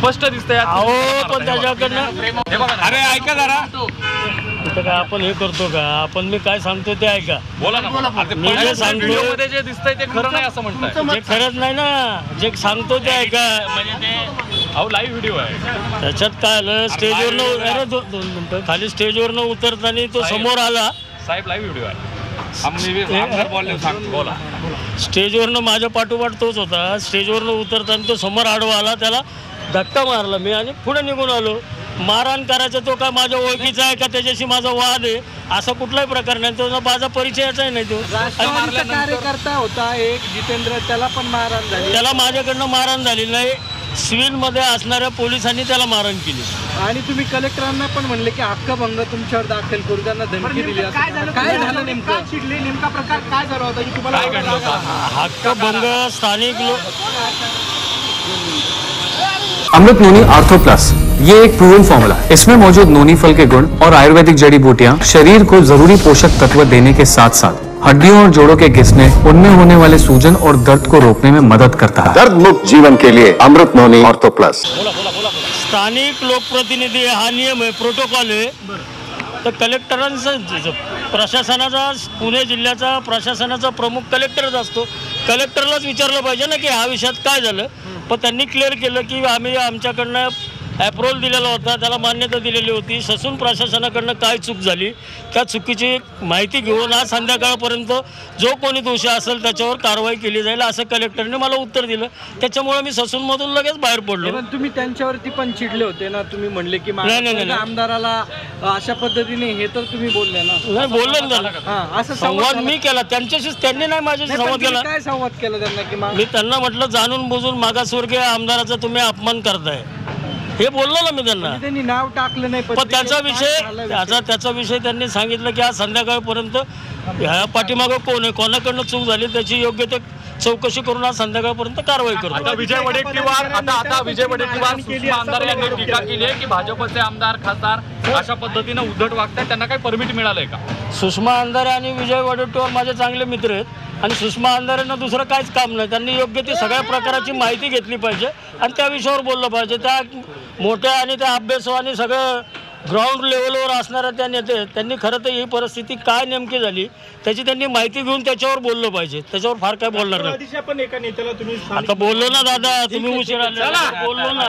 स्पष्ट दिसतंय. अहो पण त्याच्याकडनं अरे ऐका जरा, इथं काय आपण हे करतो का? आपण मी काय सांगतो ते ऐका. बोला ना. मी जे सांगतो मध्ये जे दिसतंय ते खरं नाही असं म्हणताय. जे खरंच नाही ना, जे सांगतो ते ऐका. म्हणजे ते अहो लाईव्ह व्हिडिओ आहे. त्याच्यात काय आलं, स्टेजवरनं अरे 2 मिनिटं खाली स्टेजवरनं उतरताना तो समोर आला. साहेब लाईव्ह व्हिडिओ आहे. बोला. स्टेजवरनं माझ्या पाठोपाठ तोच होता. स्टेजवरनं उतरताना तो समोर आडवा आला, त्याला धक्का मारला मी आणि पुढे निघून आलो. मारहाण करायचा तो काय माझ्या ओळखीचा आहे का त्याच्याशी माझा वाद आहे असा कुठलाही प्रकार नाही. तो माझा परिचयाचाही नाही. तो कार्यकर्ता होता एक जितेंद्र, त्याला पण मारहाण झाली. त्याला माझ्याकडनं मारहाण झाली नाही, सिव्हिलमध्ये असणाऱ्या पोलिसांनी त्याला मारहाण केली. आणि तुम्ही कलेक्टरांना पण म्हणले की हक्कभंग तुमच्यावर दाखल करू, त्यांना धमकी दिली. काय झालं नेमकं? चिडले नेमका प्रकार काय झाला होता की तुम्हाला हक्कभंग? स्थानिक लोक अमृत नोनी आर्थो प्लस ये एक प्रूवन फॉर्मूला है। इसमें मौजूद नोनी फल के गुण और आयुर्वेदिक जड़ी बूटियां शरीर को जरूरी पोषक तत्व देने के साथ साथ हड्डियों और जोड़ों के घिसने, उनमें होने वाले सूजन और दर्द को रोकने में मदद करता है। दर्द मुक्त जीवन के लिए अमृत नोनी आर्थो प्लस। स्थानिक लोकप्रतिनिधी हा नियम आहे, प्रोटोकॉल आहे. तर कलेक्टरांचा, प्रशासनाचा, पुणे जिल्ह्याचा प्रशासनाचा प्रमुख कलेक्टरच असतो. कलेक्टरलाच विचारलं पाहिजे ना की ह्या विषयात काय झालं. पण त्यांनी क्लिअर केलं की आम्ही आमच्याकडनं अप्रूव्हल दिलेला होता, त्याला मान्यता दिलेली होती. ससून प्रशासनाकडनं काय चूक झाली त्या चुकीची माहिती घेऊन आज संध्याकाळपर्यंत जो कोणी दोषी असेल त्याच्यावर कारवाई केली जाईल असं कलेक्टरने मला उत्तर दिलं. त्याच्यामुळे मी ससूनमधून लगेच बाहेर पडलो. पण तुम्ही त्यांच्यावरती पण चिडले होते ना, तुम्ही म्हणले की आमदाराला अशा पद्धतीने, हे तर तुम्ही बोलले ना. नाही बोललो ना त्याला, असं संवाद मी केला त्यांच्याशीच, त्यांनी नाही माझ्याशी संवाद केला. काय संवाद केला त्यांना की मी त्यांना म्हटलं जाणून बुजून मागासवर्गीय आमदाराचा तुम्ही अपमान करताय हे बोललो ना मी त्यांना. त्यांनी नाव टाकलं नाही पण त्याचा विषय त्यांनी सांगितलं की आज संध्याकाळपर्यंत ह्या पाठीमागं कोण आहे, कोणाकडनं चूक झाली त्याची योग्य ते चौकशी करून आज संध्याकाळपर्यंत कारवाई करतो. आता विजय वडेट्टीवार सुषमा आमदार यांनी टीका केली आहे की भाजपचे आमदार खासदार अशा पद्धतीने उद्धट वागतात, त्यांना काही परमिट मिळालंय का? सुषमा अंधारे आणि विजय वडेट्टीवार माझे चांगले मित्र आहेत आणि सुषमा अंधारेंना दुसरं काहीच काम नाही. त्यांनी योग्य ती सगळ्या प्रकाराची माहिती घेतली पाहिजे आणि त्या विषयावर बोललं पाहिजे. त्या मोठ्या आणि त्या अभ्यासू आणि सगळं ग्राउंड लेवलवर असणाऱ्या त्या नेते, त्यांनी खरं तर ही परिस्थिती काय नेमकी झाली त्याची त्यांनी माहिती घेऊन त्याच्यावर बोललं पाहिजे. त्याच्यावर फार काय बोलणार नाही. एका नेत्याला तुम्ही आता बोललो ना दादा, तुम्ही उशीर आले, बोललो ना.